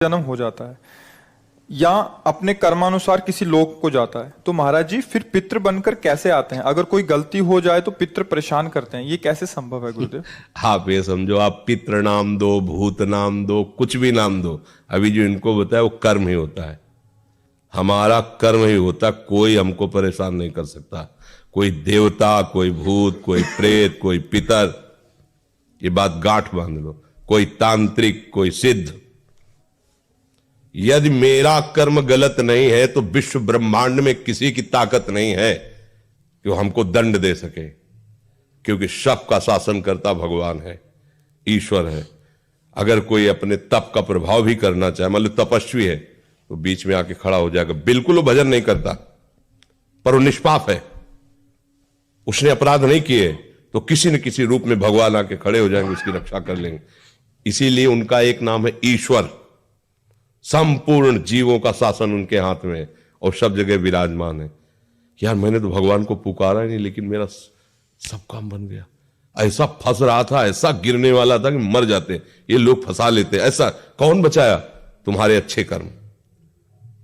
जन्म हो जाता है या अपने कर्मानुसार किसी लोक को जाता है, तो महाराज जी फिर पितृ बनकर कैसे आते हैं? अगर कोई गलती हो जाए तो पितृ परेशान करते हैं, ये कैसे संभव है गुरुदेव? आप ये समझो, आप पितृ नाम दो, भूत नाम दो, कुछ भी नाम दो, अभी जो इनको बताया वो कर्म ही होता है। हमारा कर्म ही होता, कोई हमको परेशान नहीं कर सकता। कोई देवता, कोई भूत, कोई प्रेत, कोई पितर, ये बात गांठ बांध लो, कोई तांत्रिक, कोई सिद्ध। यदि मेरा कर्म गलत नहीं है तो विश्व ब्रह्मांड में किसी की ताकत नहीं है कि वो हमको दंड दे सके, क्योंकि सबका शासन करता भगवान है, ईश्वर है। अगर कोई अपने तप का प्रभाव भी करना चाहे, मान लो तपस्वी है, तो बीच में आके खड़ा हो जाएगा, बिल्कुल वो भजन नहीं करता पर वो निष्पाप है, उसने अपराध नहीं किए, तो किसी न किसी रूप में भगवान आके खड़े हो जाएंगे, उसकी रक्षा कर लेंगे। इसीलिए उनका एक नाम है ईश्वर। संपूर्ण जीवों का शासन उनके हाथ में है और सब जगह विराजमान है। यार मैंने तो भगवान को पुकारा ही नहीं, लेकिन मेरा सब काम बन गया। ऐसा फंस रहा था, ऐसा गिरने वाला था कि मर जाते, ये लोग फंसा लेते। ऐसा कौन बचाया? तुम्हारे अच्छे कर्म,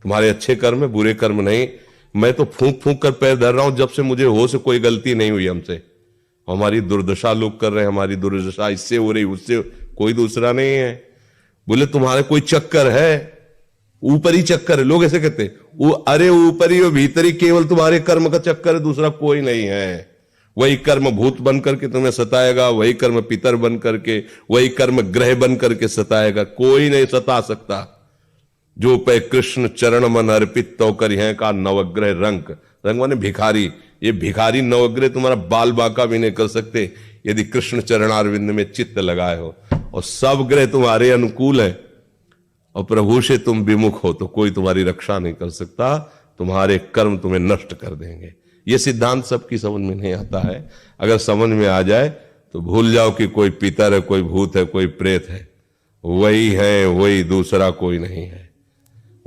तुम्हारे अच्छे कर्म है, बुरे कर्म नहीं। मैं तो फूंक फूंक कर पैर धर रहा हूं, जब से मुझे होश कोई गलती नहीं हुई हमसे। हमारी दुर्दशा लोग कर रहे हैं, हमारी दुर्दशा इससे हो रही, उससे, कोई दूसरा नहीं है। बोले तुम्हारे कोई चक्कर है, ऊपरी चक्कर है, लोग ऐसे कहते हैं। वो अरे ऊपरी और भीतरी, केवल तुम्हारे कर्म का चक्कर है, दूसरा कोई नहीं है। वही कर्म भूत बन करके तुम्हें सताएगा, वही कर्म पितर बन करके, वही कर्म ग्रह बन करके सताएगा, कोई नहीं सता सकता। जो पे कृष्ण चरण मन अर्पित तो कर है का नवग्रह रंग, रंग माने भिखारी। ये भिखारी नवग्रह तुम्हारा बाल बांका भी नहीं कर सकते यदि कृष्ण चरणारविंद में चित्त लगाए हो। और सब ग्रह तुम्हारे अनुकूल है और प्रभु से तुम विमुख हो तो कोई तुम्हारी रक्षा नहीं कर सकता, तुम्हारे कर्म तुम्हें नष्ट कर देंगे। ये सिद्धांत सबकी समझ में नहीं आता है। अगर समझ में आ जाए तो भूल जाओ कि कोई पितर है, कोई भूत है, कोई प्रेत है। वही है, वही, दूसरा कोई नहीं है।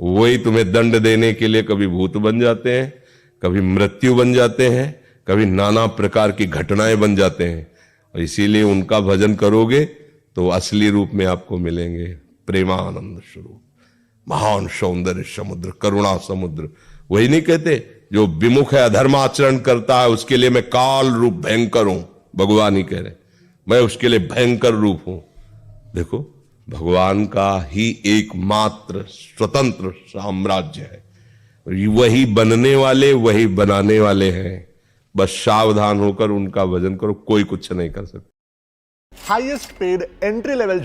वही तुम्हें दंड देने के लिए कभी भूत बन जाते हैं, कभी मृत्यु बन जाते हैं, कभी नाना प्रकार की घटनाएं बन जाते हैं। और इसीलिए उनका भजन करोगे तो असली रूप में आपको मिलेंगे प्रेमानंद स्वरूप, महान सौंदर्य समुद्र, करुणा समुद्र। वही नहीं कहते जो विमुख है, अधर्माचरण करता है, उसके लिए मैं काल रूप भयंकर हूं। भगवान ही कह रहे मैं उसके लिए भयंकर रूप हूं। देखो, भगवान का ही एकमात्र स्वतंत्र साम्राज्य है, वही बनने वाले, वही बनाने वाले हैं। बस सावधान होकर उनका भजन करो, कोई कुछ नहीं कर सकता। Highest paid entry level